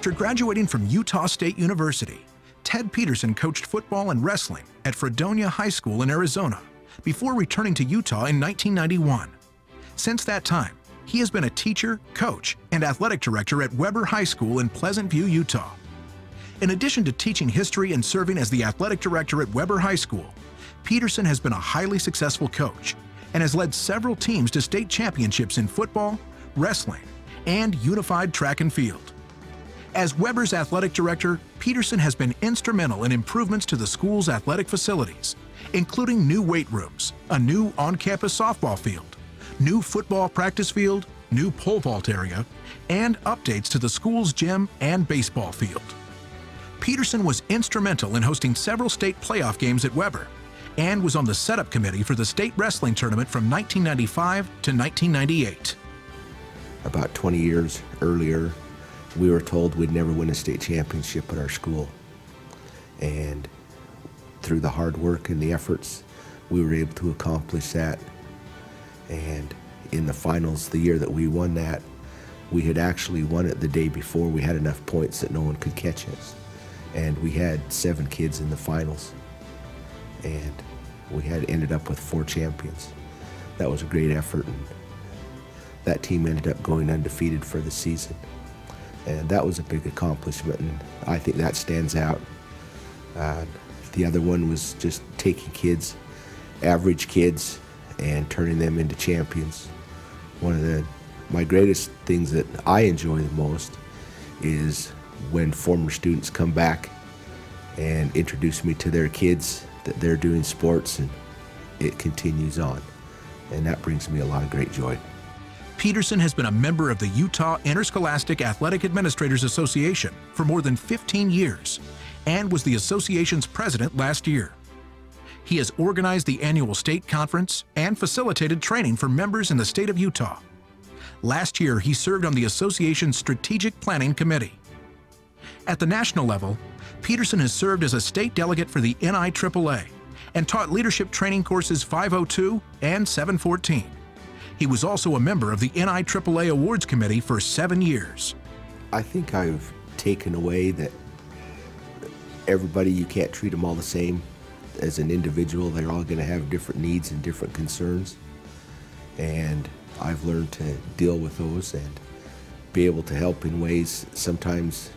After graduating from Utah State University, Ted Peteren coached football and wrestling at Fredonia High School in Arizona before returning to Utah in 1991. Since that time, he has been a teacher, coach, and athletic director at Weber High School in Pleasant View, Utah. In addition to teaching history and serving as the athletic director at Weber High School, Peteren has been a highly successful coach and has led several teams to state championships in football, wrestling, and unified track and field. As Weber's athletic director, Peteren has been instrumental in improvements to the school's athletic facilities, including new weight rooms, a new on-campus softball field, new football practice field, new pole vault area, and updates to the school's gym and baseball field. Peteren was instrumental in hosting several state playoff games at Weber and was on the setup committee for the state wrestling tournament from 1995 to 1998. About 20 years earlier, we were told we'd never win a state championship at our school. And through the hard work and the efforts, we were able to accomplish that. And in the finals, the year that we won that, we had actually won it the day before. We had enough points that no one could catch us. And we had 7 kids in the finals. And we had ended up with 4 champions. That was a great effort. And that team ended up going undefeated for the season. And that was a big accomplishment, and I think that stands out. The other one was just taking kids, average kids, and turning them into champions. One of my greatest things that I enjoy the most is when former students come back and introduce me to their kids, that they're doing sports, and it continues on. And that brings me a lot of great joy. Peteren has been a member of the Utah Interscholastic Athletic Administrators Association for more than 15 years and was the association's president last year. He has organized the annual state conference and facilitated training for members in the state of Utah. Last year, he served on the association's strategic planning committee. At the national level, Peteren has served as a state delegate for the NIAAA and taught leadership training courses 502 and 714. He was also a member of the NIAAA Awards Committee for 7 years. I think I've taken away that everybody, you can't treat them all the same. As an individual, they're all going to have different needs and different concerns. And I've learned to deal with those and be able to help in ways. Sometimes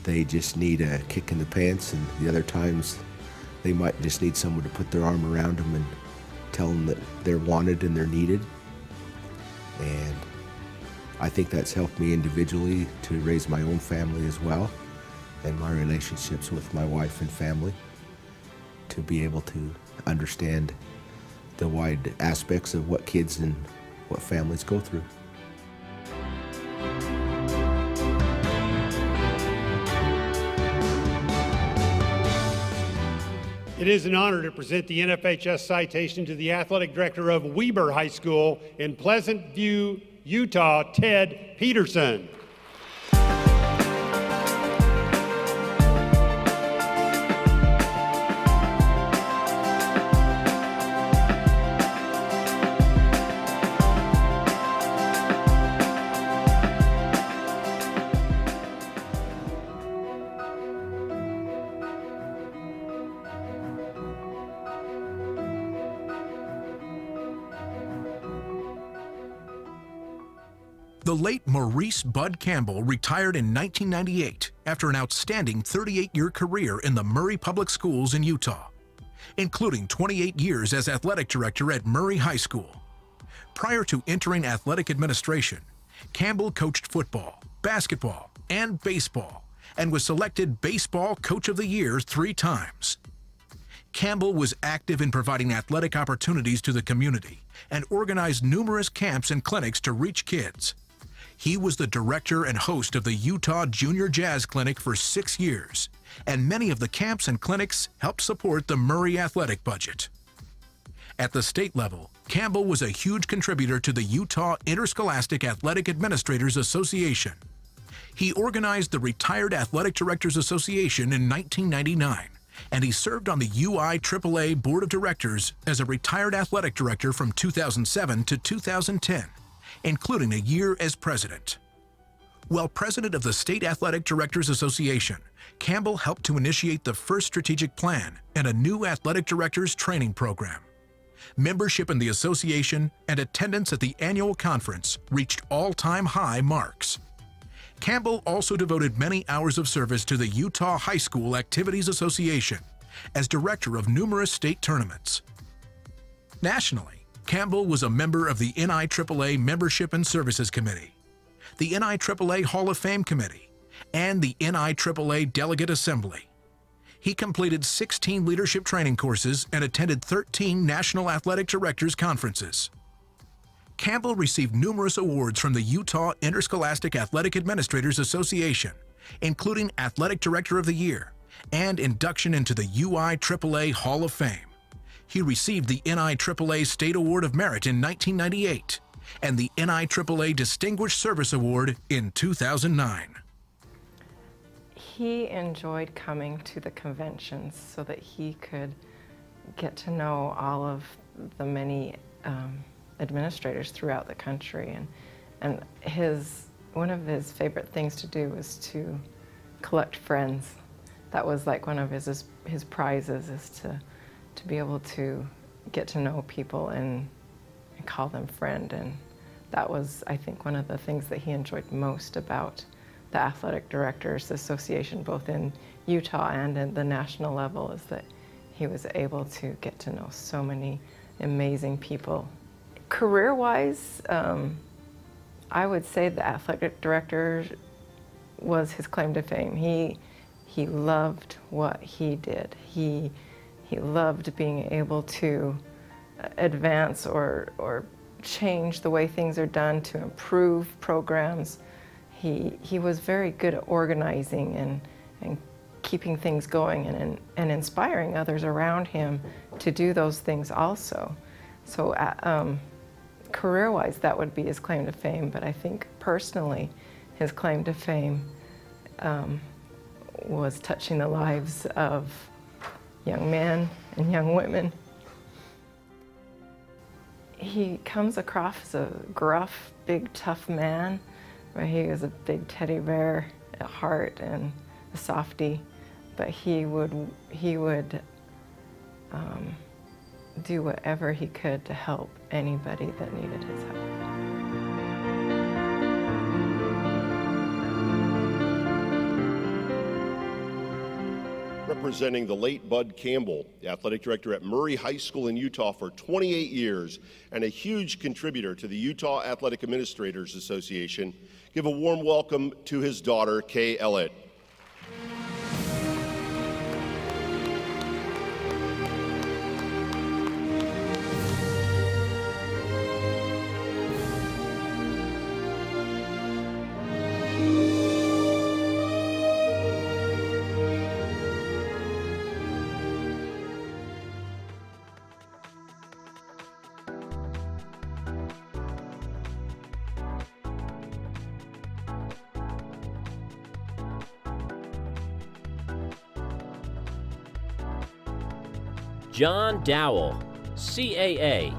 they just need a kick in the pants, and the other times they might just need someone to put their arm around them and tell them that they're wanted and they're needed. And I think that's helped me individually to raise my own family as well, and my relationships with my wife and family, to be able to understand the wide aspects of what kids and what families go through. It is an honor to present the NFHS citation to the athletic director of Weber High School in Pleasant View, Utah, Ted Peteren. The late Maurice "Bud" Campbell retired in 1998 after an outstanding 38-year career in the Murray Public Schools in Utah, including 28 years as athletic director at Murray High School. Prior to entering athletic administration, Campbell coached football, basketball, and baseball, and was selected Baseball Coach of the Year 3 times. Campbell was active in providing athletic opportunities to the community and organized numerous camps and clinics to reach kids. He was the director and host of the Utah Junior Jazz Clinic for 6 years, and many of the camps and clinics helped support the Murray athletic budget. At the state level, Campbell was a huge contributor to the Utah Interscholastic Athletic Administrators Association. He organized the Retired Athletic Directors Association in 1999, and he served on the UIAAA Board of Directors as a retired athletic director from 2007 to 2010, including a year as president. While president of the State Athletic Directors Association, Campbell helped to initiate the first strategic plan and a new athletic directors training program. Membership in the association and attendance at the annual conference reached all-time high marks. Campbell also devoted many hours of service to the Utah High School Activities Association as director of numerous state tournaments. Nationally, Campbell was a member of the NIAAA Membership and Services Committee, the NIAAA Hall of Fame Committee, and the NIAAA Delegate Assembly. He completed 16 leadership training courses and attended 13 National Athletic Directors Conferences. Campbell received numerous awards from the Utah Interscholastic Athletic Administrators Association, including Athletic Director of the Year and induction into the UIAAA Hall of Fame. He received the NIAAA State Award of Merit in 1998 and the NIAAA Distinguished Service Award in 2009. He enjoyed coming to the conventions so that he could get to know all of the many administrators throughout the country. And one of his favorite things to do was to collect friends. That was like one of his prizes, is to be able to get to know people and call them friend. And that was, I think, one of the things that he enjoyed most about the Athletic Directors Association, both in Utah and at the national level, is that he was able to get to know so many amazing people. Career-wise, I would say the Athletic Director was his claim to fame. He loved what he did. He loved being able to advance or change the way things are done to improve programs. He was very good at organizing and keeping things going and inspiring others around him to do those things also. So career-wise, that would be his claim to fame, but I think personally, his claim to fame was touching the lives of young men and young women. He comes across as a gruff, big, tough man, where he was a big teddy bear at heart and a softie, but he would do whatever he could to help anybody that needed his help. Representing the late Bud Campbell, the athletic director at Murray High School in Utah for 28 years and a huge contributor to the Utah Athletic Administrators Association, give a warm welcome to his daughter, Kay Ellett. John Dowell, CAA,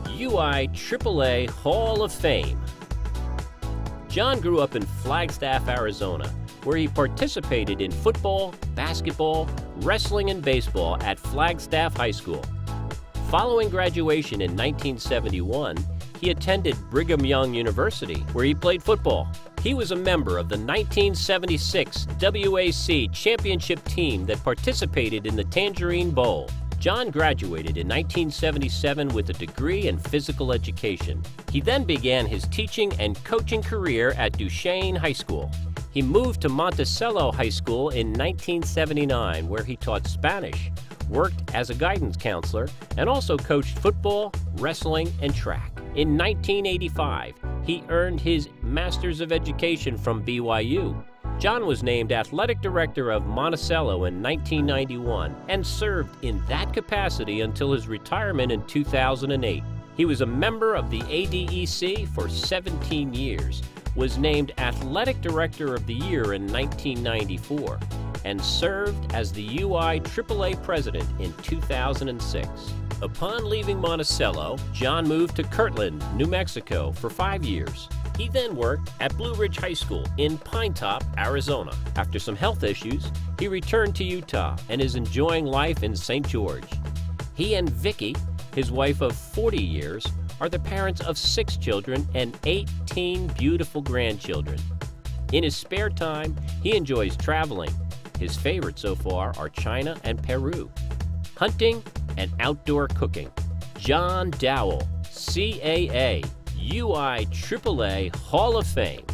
UIAAA Hall of Fame. John grew up in Flagstaff, Arizona, where he participated in football, basketball, wrestling, and baseball at Flagstaff High School. Following graduation in 1971, he attended Brigham Young University, where he played football. He was a member of the 1976 WAC championship team that participated in the Tangerine Bowl. John graduated in 1977 with a degree in physical education. He then began his teaching and coaching career at Duchesne High School. He moved to Monticello High School in 1979, where he taught Spanish, worked as a guidance counselor, and also coached football, wrestling, and track. In 1985, he earned his Master's of Education from BYU. John was named Athletic Director of Monticello in 1991 and served in that capacity until his retirement in 2008. He was a member of the ADEC for 17 years, was named Athletic Director of the Year in 1994, and served as the UIAAA President in 2006. Upon leaving Monticello, John moved to Kirtland, New Mexico for 5 years. He then worked at Blue Ridge High School in Pine Top, Arizona. After some health issues, he returned to Utah and is enjoying life in St. George. He and Vicki, his wife of 40 years, are the parents of 6 children and 18 beautiful grandchildren. In his spare time, he enjoys traveling. His favorites so far are China and Peru, hunting, and outdoor cooking. John Dowell, CAA, UIAAA Hall of Fame.